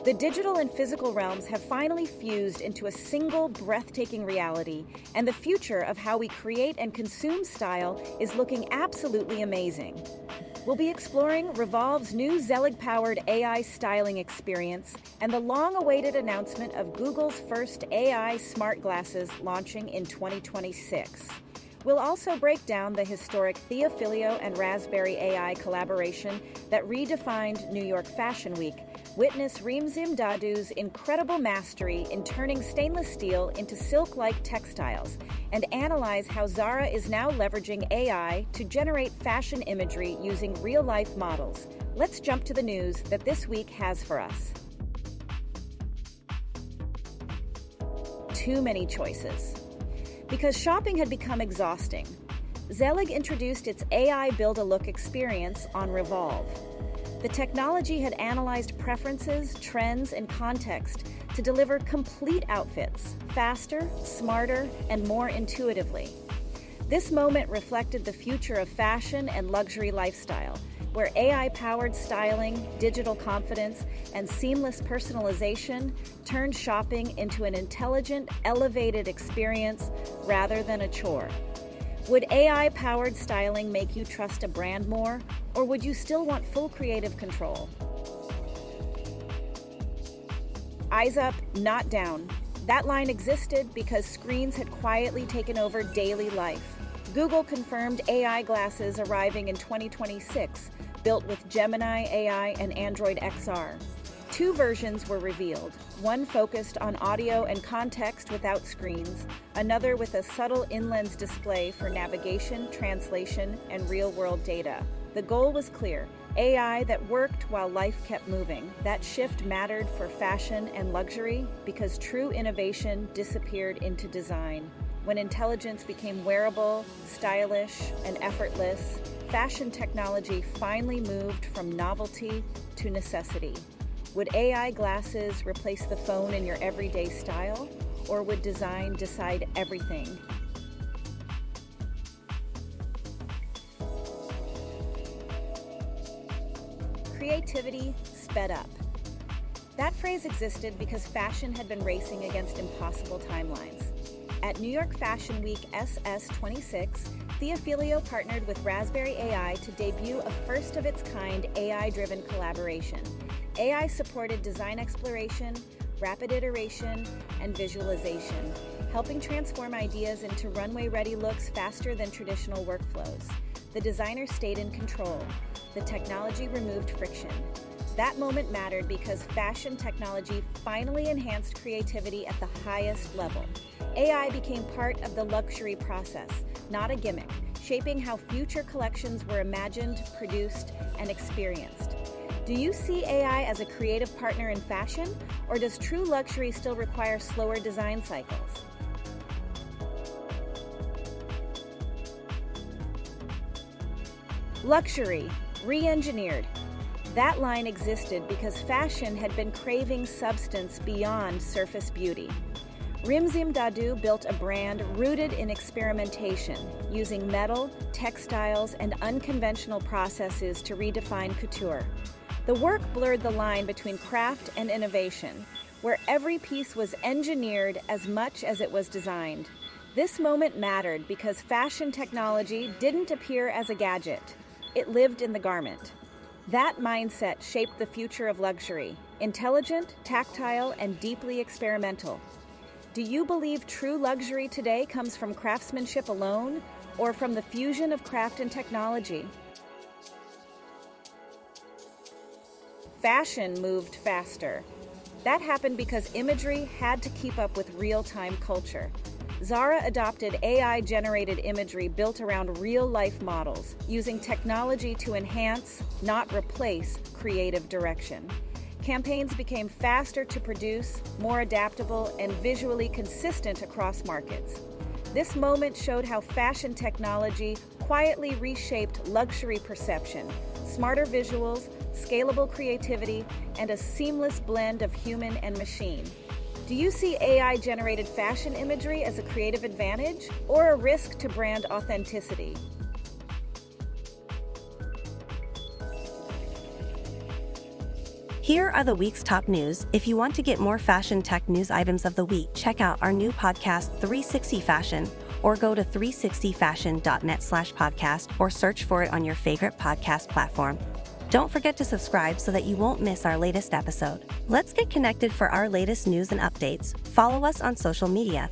The digital and physical realms have finally fused into a single breathtaking reality, and the future of how we create and consume style is looking absolutely amazing. We'll be exploring REVOLVE's new Zelig-powered AI styling experience and the long-awaited announcement of Google's first AI smart glasses launching in 2026. We'll also break down the historic Theophilio and Raspberry AI collaboration that redefined New York Fashion Week, witness Rimzim Dadu's incredible mastery in turning stainless steel into silk-like textiles, and analyze how Zara is now leveraging AI to generate fashion imagery using real-life models. Let's jump to the news that this week has for us. Too many choices. Because shopping had become exhausting, Zelig introduced its AI Build-A-Look experience on REVOLVE. The technology had analyzed preferences, trends, and context to deliver complete outfits, faster, smarter, and more intuitively. This moment reflected the future of fashion and luxury lifestyle, where AI-powered styling, digital confidence, and seamless personalization turned shopping into an intelligent, elevated experience rather than a chore. Would AI-powered styling make you trust a brand more, or would you still want full creative control? Eyes up, not down. That line existed because screens had quietly taken over daily life. Google confirmed AI glasses arriving in 2026, built with Gemini AI and Android XR. Two versions were revealed, one focused on audio and context without screens, another with a subtle in-lens display for navigation, translation, and real-world data. The goal was clear: AI that worked while life kept moving. That shift mattered for fashion and luxury because true innovation disappeared into design. When intelligence became wearable, stylish, and effortless, fashion technology finally moved from novelty to necessity. Would AI glasses replace the phone in your everyday style, or would design decide everything? Creativity sped up. That phrase existed because fashion had been racing against impossible timelines. At New York Fashion Week SS26, Theophilio partnered with Raspberry AI to debut a first-of-its-kind AI-driven collaboration. AI-supported design exploration, rapid iteration, and visualization, helping transform ideas into runway-ready looks faster than traditional workflows. The designer stayed in control. The technology removed friction. That moment mattered because fashion technology finally enhanced creativity at the highest level. AI became part of the luxury process, not a gimmick, shaping how future collections were imagined, produced, and experienced. Do you see AI as a creative partner in fashion, or does true luxury still require slower design cycles? Luxury, re-engineered. That line existed because fashion had been craving substance beyond surface beauty. Rimzim Dadu built a brand rooted in experimentation, using metal, textiles, and unconventional processes to redefine couture. The work blurred the line between craft and innovation, where every piece was engineered as much as it was designed. This moment mattered because fashion technology didn't appear as a gadget. It lived in the garment. That mindset shaped the future of luxury: intelligent, tactile, and deeply experimental. Do you believe true luxury today comes from craftsmanship alone, or from the fusion of craft and technology? Fashion moved faster. That happened because imagery had to keep up with real-time culture. Zara adopted AI-generated imagery built around real-life models, using technology to enhance, not replace, creative direction. Campaigns became faster to produce, more adaptable, and visually consistent across markets. This moment showed how fashion technology quietly reshaped luxury perception: smarter visuals, scalable creativity, and a seamless blend of human and machine. Do you see AI-generated fashion imagery as a creative advantage or a risk to brand authenticity? Here are the week's top news. If you want to get more fashion tech news items of the week, check out our new podcast, 360 Fashion, or go to 360fashion.net/podcast or search for it on your favorite podcast platform. Don't forget to subscribe so that you won't miss our latest episode. Let's get connected for our latest news and updates. Follow us on social media.